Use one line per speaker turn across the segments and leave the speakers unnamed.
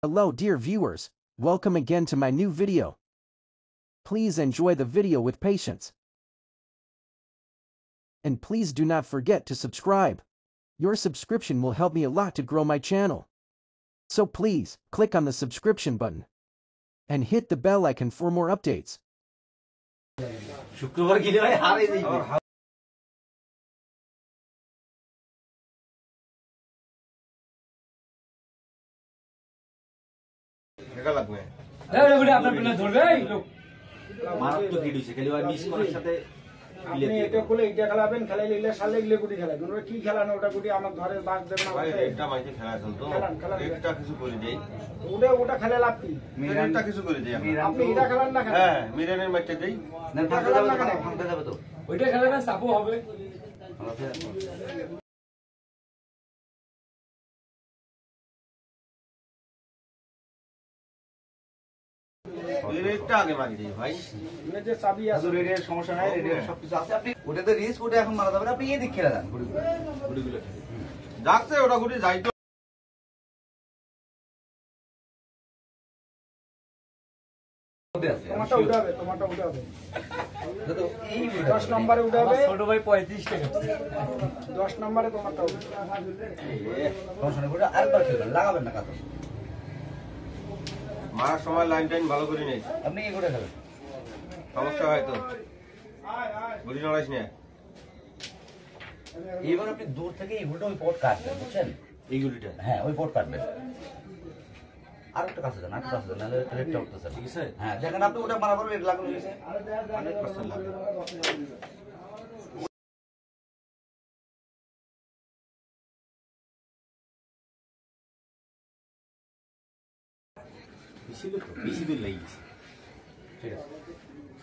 Hello dear viewers, welcome again to my new video. Please enjoy the video with patience. And please do not forget to subscribe. Your subscription will help me a lot to grow my channel. So please, click on the subscription button. And hit the bell icon for more updates.
আগে মারি দেই ভাই যে চাবি আছে রেডিয়ার সমস্যা নাই রেডিয়ার সবকিছু আছে আপনি ওটাতে রিস্ক ওটা এখন মারা যাবে না আপনি এই দিক খেলা দেন গুড়িগুলো যাচ্ছে ওটা গুড়ি যাই তো টমাটো উঠাবে তো এই 10 নম্বরে উঠাবে ছোট ভাই 35 টাকা 10 নম্বরে টমাটো সমস্যা নাই আর বার খেলবেন লাগাবেন না কাটো মারার সময় লাইন টাইন ভালো করে নেই আপনি কি করে খেলেন সমস্যা হয় তো গুলি নড়াইস না এবার আপনি দূর থেকে এই গুলিটা ওই পট কাটবেন বুঝছেন এই গুলিটা হ্যাঁ ওই পট কাটবেন আর একটা কাছে যান একটা কাছে যান নাহলে রেডটা উঠতেছে ঠিক আছে হ্যাঁ দেখেন আপনি ওটা মারা পড়বে লাগানো হয়েছে 100% লাগবে বেশি দূর লাগিয়েছে ঠিক আছে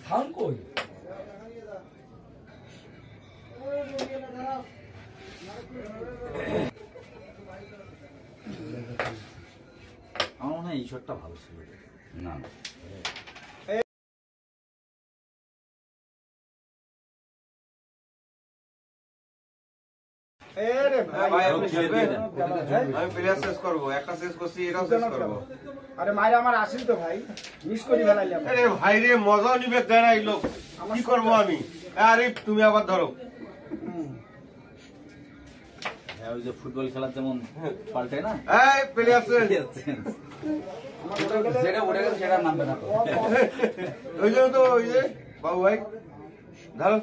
সাউন্ড কই আমার মনে হয় এই শটটা ভালো ছিল না আমি প্লেয়ার শেষ করবো একটা শেষ করছি এটাও শেষ করবো আরে মাইরে আমার আসিল তো ভাই মিস করি ফেলাইলাম আরে ভাই রে মজা নিবে দেন এই লোক কি করবো আমি আরে তুমি আবার ধরো হ্যাঁ ওই যে ফুটবল খেলা যেমন পাল্টায় না এই প্লেয়ার যেটা উঠে গেছে সেটা নামবে না তো ওই যে বাবু ভাই ধরো